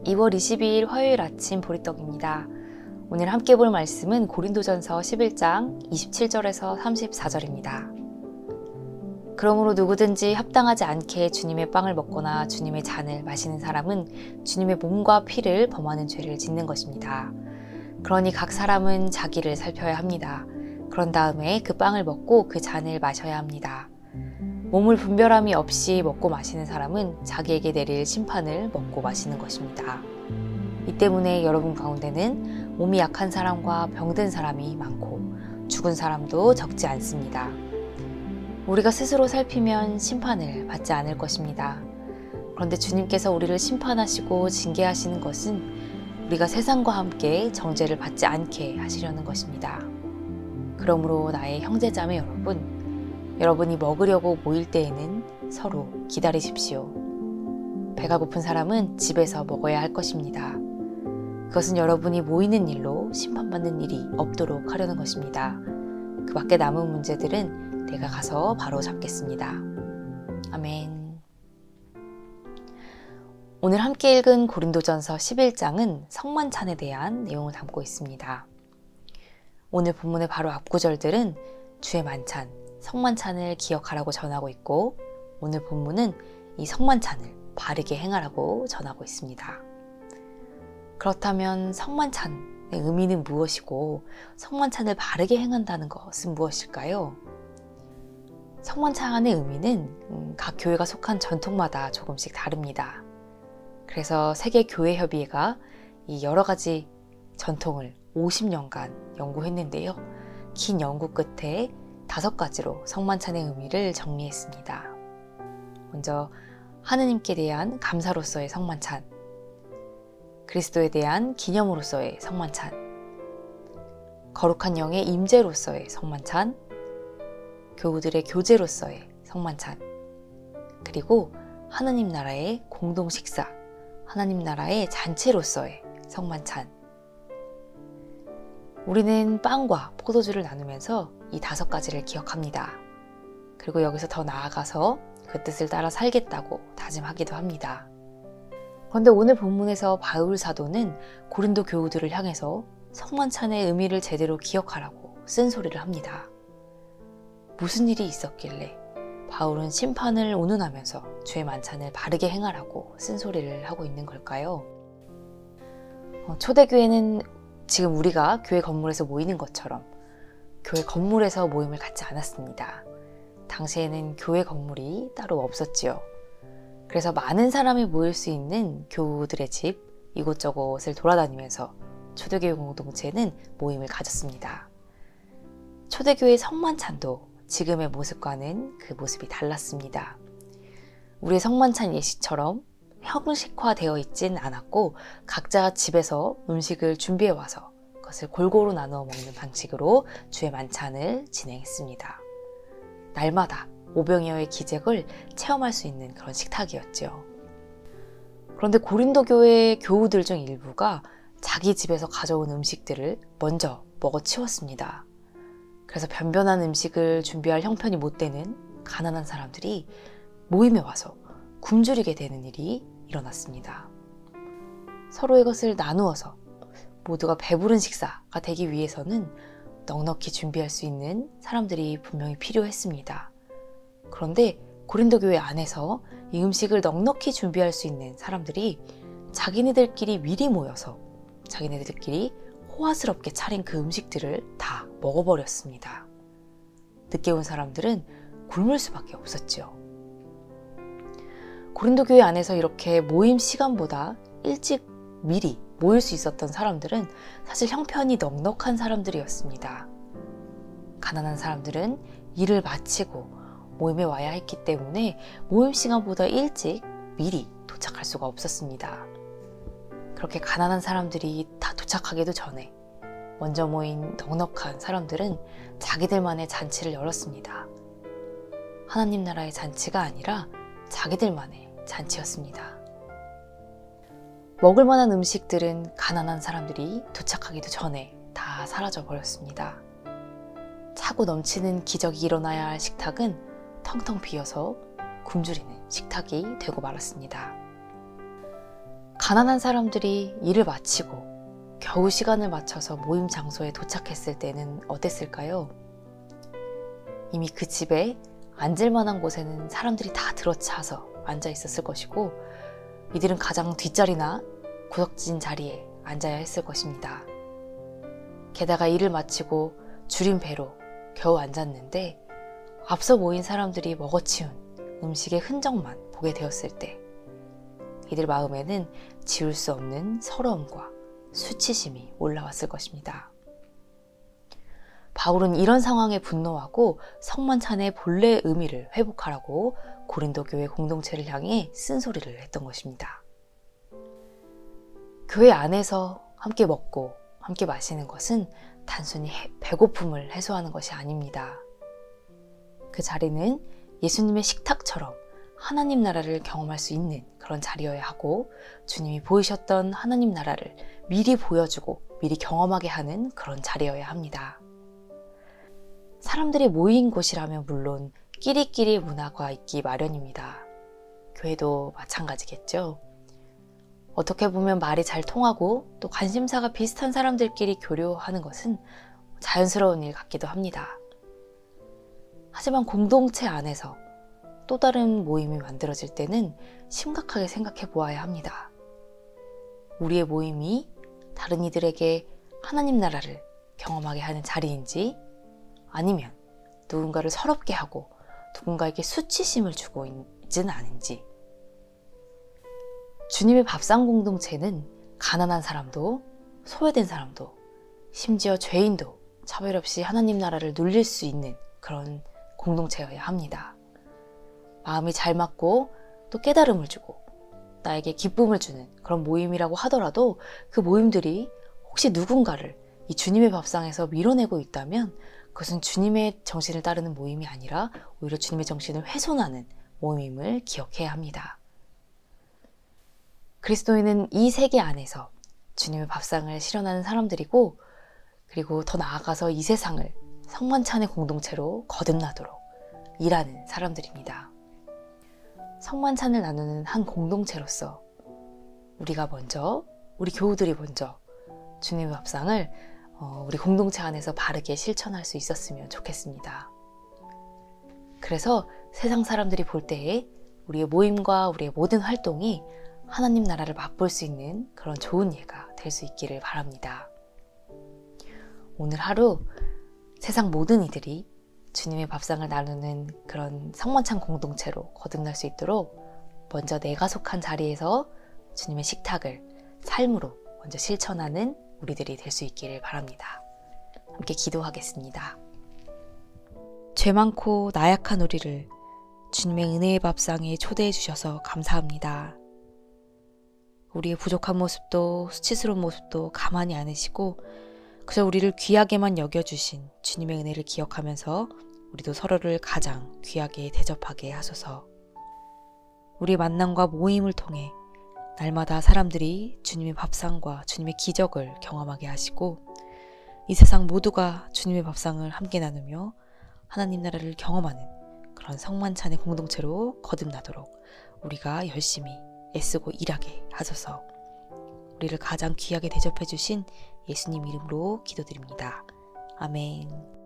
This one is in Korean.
2월 22일 화요일 아침 보리떡입니다. 오늘 함께 볼 말씀은 고린도전서 11장 27절에서 34절입니다. 그러므로 누구든지 합당하지 않게 주님의 빵을 먹거나 주님의 잔을 마시는 사람은 주님의 몸과 피를 범하는 죄를 짓는 것입니다. 그러니 각 사람은 자기를 살펴야 합니다. 그런 다음에 그 빵을 먹고 그 잔을 마셔야 합니다. 몸을 분별함이 없이 먹고 마시는 사람은 자기에게 내릴 심판을 먹고 마시는 것입니다. 이 때문에 여러분 가운데는 몸이 약한 사람과 병든 사람이 많고 죽은 사람도 적지 않습니다. 우리가 스스로 살피면 심판을 받지 않을 것입니다. 그런데 주님께서 우리를 심판하시고 징계하시는 것은 우리가 세상과 함께 정죄를 받지 않게 하시려는 것입니다. 그러므로 나의 형제자매 여러분이 먹으려고 모일 때에는 서로 기다리십시오. 배가 고픈 사람은 집에서 먹어야 할 것입니다. 그것은 여러분이 모이는 일로 심판받는 일이 없도록 하려는 것입니다. 그 밖에 남은 문제들은 내가 가서 바로 잡겠습니다. 아멘. 오늘 함께 읽은 고린도전서 11장은 성만찬에 대한 내용을 담고 있습니다. 오늘 본문의 바로 앞구절들은 주의 만찬, 성만찬을 기억하라고 전하고 있고 오늘 본문은 이 성만찬을 바르게 행하라고 전하고 있습니다. 그렇다면 성만찬의 의미는 무엇이고 성만찬을 바르게 행한다는 것은 무엇일까요? 성만찬의 의미는 각 교회가 속한 전통마다 조금씩 다릅니다. 그래서 세계교회협의회가 이 여러 가지 전통을 50년간 연구했는데요. 긴 연구 끝에 5가지로 성만찬의 의미를 정리했습니다. 먼저 하느님께 대한 감사로서의 성만찬, 그리스도에 대한 기념으로서의 성만찬, 거룩한 영의 임재로서의 성만찬, 교우들의 교제로서의 성만찬, 그리고 하나님 나라의 공동 식사, 하나님 나라의 잔치로서의 성만찬. 우리는 빵과 포도주를 나누면서 이 5가지를 기억합니다. 그리고 여기서 더 나아가서 그 뜻을 따라 살겠다고 다짐하기도 합니다. 그런데 오늘 본문에서 바울 사도는 고린도 교우들을 향해서 성만찬의 의미를 제대로 기억하라고 쓴소리를 합니다. 무슨 일이 있었길래 바울은 심판을 운운하면서 주의 만찬을 바르게 행하라고 쓴소리를 하고 있는 걸까요? 초대교회는 지금 우리가 교회 건물에서 모이는 것처럼 교회 건물에서 모임을 갖지 않았습니다. 당시에는 교회 건물이 따로 없었지요. 그래서 많은 사람이 모일 수 있는 교우들의 집 이곳저곳을 돌아다니면서 초대교회 공동체는 모임을 가졌습니다. 초대교회 성만찬도 지금의 모습과는 그 모습이 달랐습니다. 우리의 성만찬 예식처럼 형식화되어 있진 않았고 각자 집에서 음식을 준비해 와서 그것을 골고루 나누어 먹는 방식으로 주의 만찬을 진행했습니다. 날마다 오병이어의 기적을 체험할 수 있는 그런 식탁이었죠. 그런데 고린도 교회 교우들 중 일부가 자기 집에서 가져온 음식들을 먼저 먹어치웠습니다. 그래서 변변한 음식을 준비할 형편이 못 되는 가난한 사람들이 모임에 와서 굶주리게 되는 일이 일어났습니다. 서로의 것을 나누어서 모두가 배부른 식사가 되기 위해서는 넉넉히 준비할 수 있는 사람들이 분명히 필요했습니다. 그런데 고린도 교회 안에서 이 음식을 넉넉히 준비할 수 있는 사람들이 자기네들끼리 미리 모여서 자기네들끼리 호화스럽게 차린 그 음식들을 다 먹어버렸습니다. 늦게 온 사람들은 굶을 수밖에 없었죠. 고린도 교회 안에서 이렇게 모임 시간보다 일찍 미리 모일 수 있었던 사람들은 사실 형편이 넉넉한 사람들이었습니다. 가난한 사람들은 일을 마치고 모임에 와야 했기 때문에 모임 시간보다 일찍 미리 도착할 수가 없었습니다. 그렇게 가난한 사람들이 다 도착하기도 전에 먼저 모인 넉넉한 사람들은 자기들만의 잔치를 열었습니다. 하나님 나라의 잔치가 아니라 자기들만의 잔치였습니다. 먹을 만한 음식들은 가난한 사람들이 도착하기도 전에 다 사라져 버렸습니다. 차고 넘치는 기적이 일어나야 할 식탁은 텅텅 비어서 굶주리는 식탁이 되고 말았습니다. 가난한 사람들이 일을 마치고 겨우 시간을 맞춰서 모임 장소에 도착했을 때는 어땠을까요? 이미 그 집에 앉을 만한 곳에는 사람들이 다 들어차서 앉아 있었을 것이고, 이들은 가장 뒷자리나 구석진 자리에 앉아야 했을 것입니다. 게다가 일을 마치고 줄인 배로 겨우 앉았는데, 앞서 모인 사람들이 먹어치운 음식의 흔적만 보게 되었을 때 이들 마음에는 지울 수 없는 서러움과 수치심이 올라왔을 것입니다. 바울은 이런 상황에 분노하고 성만찬의 본래의 의미를 회복하라고 고린도 교회 공동체를 향해 쓴소리를 했던 것입니다. 교회 안에서 함께 먹고 함께 마시는 것은 단순히 배고픔을 해소하는 것이 아닙니다. 그 자리는 예수님의 식탁처럼 하나님 나라를 경험할 수 있는 그런 자리여야 하고, 주님이 보이셨던 하나님 나라를 미리 보여주고 미리 경험하게 하는 그런 자리여야 합니다. 사람들이 모인 곳이라면 물론 끼리끼리 문화가 있기 마련입니다. 교회도 마찬가지겠죠. 어떻게 보면 말이 잘 통하고 또 관심사가 비슷한 사람들끼리 교류하는 것은 자연스러운 일 같기도 합니다. 하지만 공동체 안에서 또 다른 모임이 만들어질 때는 심각하게 생각해 보아야 합니다. 우리의 모임이 다른 이들에게 하나님 나라를 경험하게 하는 자리인지, 아니면 누군가를 서럽게 하고 누군가에게 수치심을 주고 있지는 않은지. 주님의 밥상 공동체는 가난한 사람도 소외된 사람도 심지어 죄인도 차별 없이 하나님 나라를 누릴 수 있는 그런 공동체여야 합니다. 마음이 잘 맞고 또 깨달음을 주고 나에게 기쁨을 주는 그런 모임이라고 하더라도, 그 모임들이 혹시 누군가를 이 주님의 밥상에서 밀어내고 있다면 그것은 주님의 정신을 따르는 모임이 아니라 오히려 주님의 정신을 훼손하는 모임임을 기억해야 합니다. 그리스도인은 이 세계 안에서 주님의 밥상을 실현하는 사람들이고, 그리고 더 나아가서 이 세상을 성만찬의 공동체로 거듭나도록 일하는 사람들입니다. 성만찬을 나누는 한 공동체로서 우리가 먼저, 우리 교우들이 먼저 주님의 밥상을 우리 공동체 안에서 바르게 실천할 수 있었으면 좋겠습니다. 그래서 세상 사람들이 볼 때에 우리의 모임과 우리의 모든 활동이 하나님 나라를 맛볼 수 있는 그런 좋은 예가 될 수 있기를 바랍니다. 오늘 하루 세상 모든 이들이 주님의 밥상을 나누는 그런 성만찬 공동체로 거듭날 수 있도록 먼저 내가 속한 자리에서 주님의 식탁을 삶으로 먼저 실천하는 우리들이 될 수 있기를 바랍니다. 함께 기도하겠습니다. 죄 많고 나약한 우리를 주님의 은혜의 밥상에 초대해 주셔서 감사합니다. 우리의 부족한 모습도 수치스러운 모습도 가만히 안으시고 그저 우리를 귀하게만 여겨주신 주님의 은혜를 기억하면서 우리도 서로를 가장 귀하게 대접하게 하소서. 우리의 만남과 모임을 통해 날마다 사람들이 주님의 밥상과 주님의 기적을 경험하게 하시고, 이 세상 모두가 주님의 밥상을 함께 나누며 하나님 나라를 경험하는 그런 성만찬의 공동체로 거듭나도록 우리가 열심히 애쓰고 일하게 하소서. 우리를 가장 귀하게 대접해 주신 예수님 이름으로 기도드립니다. 아멘.